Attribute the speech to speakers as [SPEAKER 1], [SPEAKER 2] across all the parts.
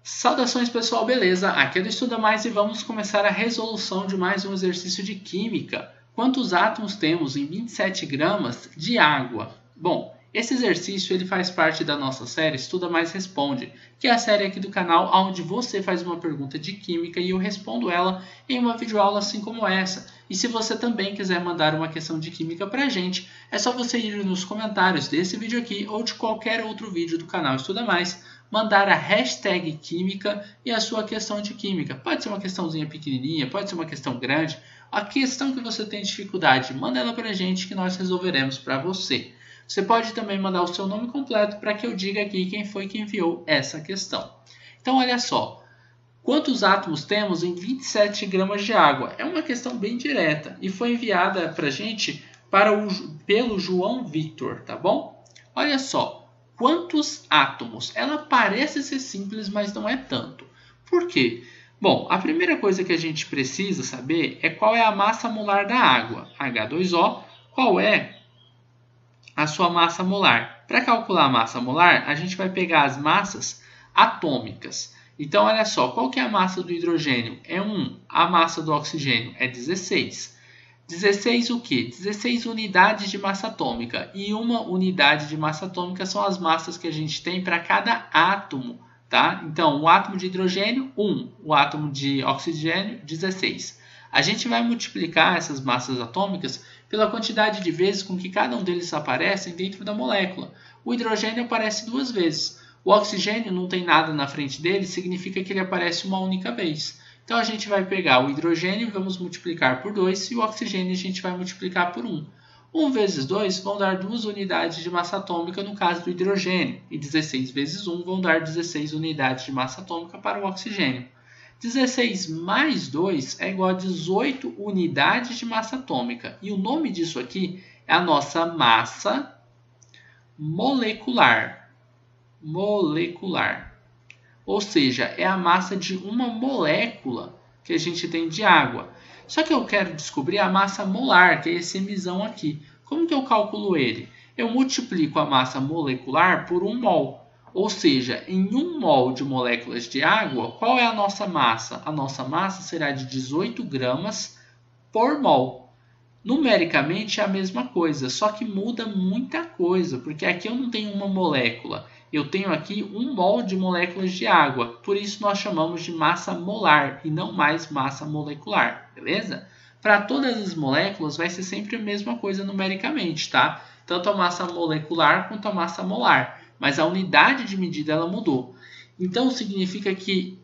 [SPEAKER 1] Saudações pessoal, beleza? Aqui é do Estuda Mais e vamos começar a resolução de mais um exercício de química. Quantos átomos temos em 27 gramas de água? Bom, esse exercício ele faz parte da nossa série Estuda Mais Responde, que é a série aqui do canal onde você faz uma pergunta de química e eu respondo ela em uma videoaula assim como essa. E se você também quiser mandar uma questão de química pra gente, é só você ir nos comentários desse vídeo aqui ou de qualquer outro vídeo do canal Estuda Mais, mandar a hashtag química e a sua questão de química. Pode ser uma questãozinha pequenininha, pode ser uma questão grande. A questão que você tem dificuldade, manda ela para a gente que nós resolveremos para você. Você pode também mandar o seu nome completo para que eu diga aqui quem foi que enviou essa questão. Então, olha só. Quantos átomos temos em 27 gramas de água? É uma questão bem direta e foi enviada para a gente pelo João Victor, tá bom? Olha só. Quantos átomos? Ela parece ser simples, mas não é tanto. Por quê? Bom, a primeira coisa que a gente precisa saber é qual é a massa molar da água, H2O, qual é a sua massa molar. Para calcular a massa molar, a gente vai pegar as massas atômicas. Então, olha só, qual que é a massa do hidrogênio? É 1. A massa do oxigênio é 16. 16 o quê? 16 unidades de massa atômica. E uma unidade de massa atômica são as massas que a gente tem para cada átomo, tá? Então, o átomo de hidrogênio, 1. O átomo de oxigênio, 16. A gente vai multiplicar essas massas atômicas pela quantidade de vezes com que cada um deles aparecem dentro da molécula. O hidrogênio aparece 2 vezes. O oxigênio não tem nada na frente dele, significa que ele aparece uma única vez. Então, a gente vai pegar o hidrogênio e vamos multiplicar por 2 e o oxigênio a gente vai multiplicar por 1. 1 vezes 2 vão dar 2 unidades de massa atômica no caso do hidrogênio e 16 vezes 1 vão dar 16 unidades de massa atômica para o oxigênio. 16 mais 2 é igual a 18 unidades de massa atômica e o nome disso aqui é a nossa massa molecular. Ou seja, é a massa de uma molécula que a gente tem de água. Só que eu quero descobrir a massa molar, que é esse misão aqui. Como que eu calculo ele? Eu multiplico a massa molecular por 1 mol. Ou seja, em 1 mol de moléculas de água, qual é a nossa massa? A nossa massa será de 18 gramas por mol. Numericamente é a mesma coisa, só que muda muita coisa, porque aqui eu não tenho uma molécula. Eu tenho aqui 1 mol de moléculas de água, por isso nós chamamos de massa molar e não mais massa molecular, beleza? Para todas as moléculas vai ser sempre a mesma coisa numericamente, tá? Tanto a massa molecular quanto a massa molar, mas a unidade de medida ela mudou. Então significa que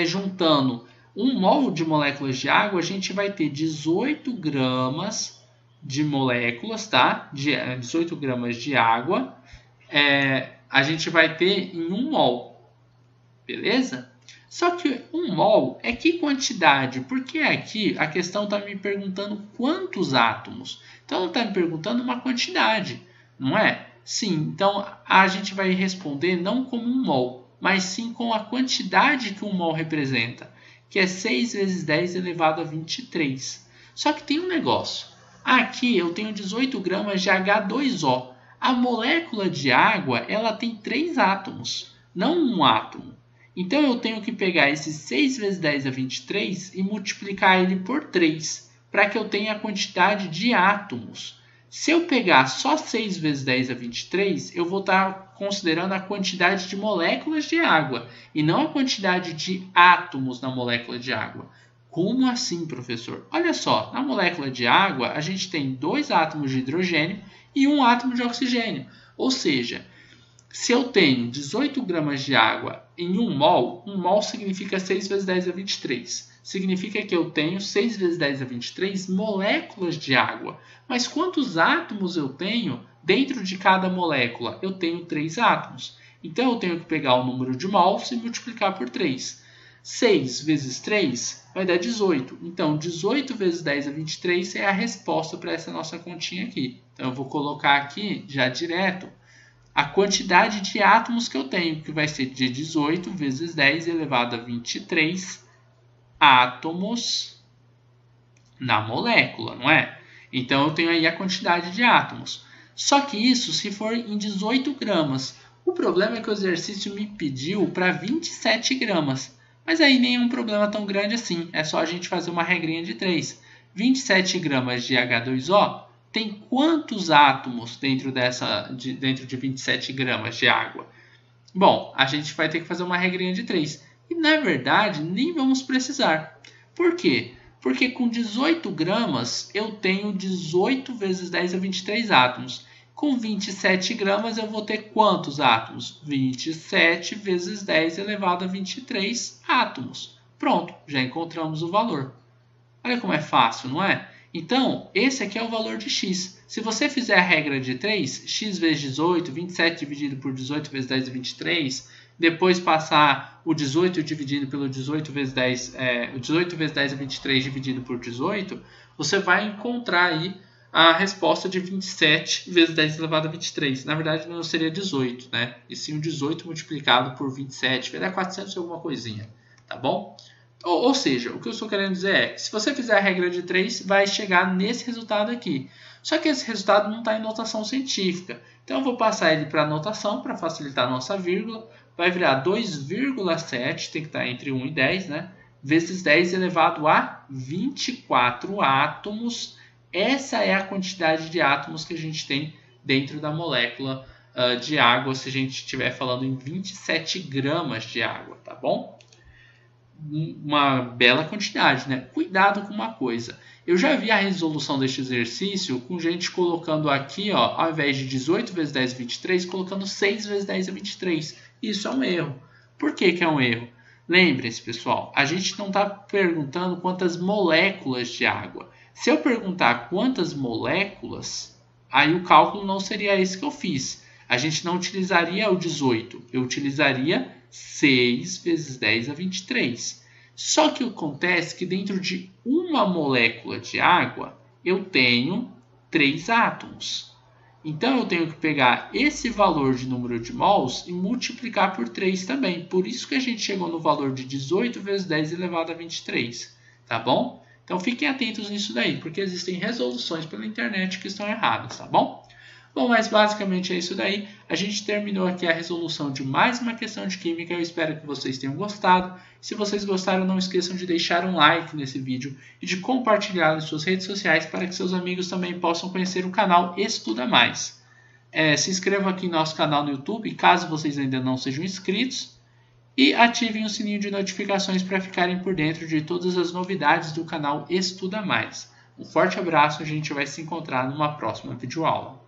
[SPEAKER 1] juntando 1 mol de moléculas de água, a gente vai ter 18 gramas de moléculas, tá? 18 gramas de água. A gente vai ter em 1 mol, beleza? Só que 1 mol é que quantidade? Porque aqui a questão está me perguntando quantos átomos. Então, ela está me perguntando uma quantidade, não é? Sim, então a gente vai responder não como 1 mol, mas sim com a quantidade que 1 mol representa, que é 6 vezes 10 elevado a 23. Só que tem um negócio. Aqui eu tenho 18 gramas de H2O. A molécula de água ela tem 3 átomos, não 1 átomo. Então, eu tenho que pegar esse 6 vezes 10 a 23 e multiplicar ele por 3, para que eu tenha a quantidade de átomos. Se eu pegar só 6 vezes 10 a 23, eu vou estar considerando a quantidade de moléculas de água, e não a quantidade de átomos na molécula de água. Como assim, professor? Olha só, na molécula de água, a gente tem 2 átomos de hidrogênio e 1 átomo de oxigênio. Ou seja, se eu tenho 18 gramas de água em 1 mol significa 6 vezes 10 a 23. Significa que eu tenho 6 vezes 10 a 23 moléculas de água. Mas quantos átomos eu tenho dentro de cada molécula? Eu tenho 3 átomos. Então, eu tenho que pegar o número de mols e multiplicar por 3. 6 vezes 3 vai dar 18. Então, 18 vezes 10 a 23 é a resposta para essa nossa continha aqui. Então, eu vou colocar aqui, já direto, a quantidade de átomos que eu tenho, que vai ser de 18 vezes 10 elevado a 23 átomos na molécula, não é? Então, eu tenho aí a quantidade de átomos. Só que isso se for em 18 gramas. O problema é que o exercício me pediu para 27 gramas. Mas aí nem é um problema tão grande assim. É só a gente fazer uma regrinha de 3. 27 gramas de H2O tem quantos átomos dentro de 27 gramas de água? Bom, a gente vai ter que fazer uma regrinha de 3. E na verdade, nem vamos precisar. Por quê? Porque com 18 gramas eu tenho 18 vezes 10 a 23 átomos. Com 27 gramas eu vou ter quantos átomos? 27 vezes 10 elevado a 23 átomos. Pronto, já encontramos o valor. Olha como é fácil, não é? Então, esse aqui é o valor de x. Se você fizer a regra de 3, x vezes 18, 27 dividido por 18 vezes 10 é 23, depois passar o 18 dividido pelo 18 vezes 10, 18 vezes 10 é 23 dividido por 18, você vai encontrar aí a resposta de 27 vezes 10 elevado a 23. Na verdade, não seria 18, né? E sim o 18 multiplicado por 27, vai dar 400 e alguma coisinha, tá bom? Ou seja, o que eu estou querendo dizer é que se você fizer a regra de 3, vai chegar nesse resultado aqui. Só que esse resultado não está em notação científica. Então eu vou passar ele para a notação, para facilitar a nossa vírgula. Vai virar 2,7, tem que estar entre 1 e 10, né? Vezes 10 elevado a 24 átomos. Essa é a quantidade de átomos que a gente tem dentro da molécula de água, se a gente estiver falando em 27 gramas de água, tá bom? Uma bela quantidade, né? Cuidado com uma coisa. Eu já vi a resolução deste exercício com gente colocando aqui, ó, ao invés de 18 vezes 10 é 23, colocando 6 vezes 10 é 23. Isso é um erro. Por que que é um erro? Lembre-se, pessoal, a gente não está perguntando quantas moléculas de água. Se eu perguntar quantas moléculas, aí o cálculo não seria esse que eu fiz. A gente não utilizaria o 18, eu utilizaria 6 vezes 10 a 23. Só que acontece que dentro de uma molécula de água, eu tenho 3 átomos. Então, eu tenho que pegar esse valor de número de mols e multiplicar por 3 também. Por isso que a gente chegou no valor de 18 vezes 10 elevado a 23. Tá bom? Então, fiquem atentos nisso daí, porque existem resoluções pela internet que estão erradas, tá bom? Bom, mas basicamente é isso daí. A gente terminou aqui a resolução de mais uma questão de química. Eu espero que vocês tenham gostado. Se vocês gostaram, não esqueçam de deixar um like nesse vídeo e de compartilhar nas suas redes sociais para que seus amigos também possam conhecer o canal Estuda Mais. Se inscrevam aqui no nosso canal no YouTube, caso vocês ainda não sejam inscritos. E ativem o sininho de notificações para ficarem por dentro de todas as novidades do canal Estuda Mais. Um forte abraço, a gente vai se encontrar numa próxima videoaula.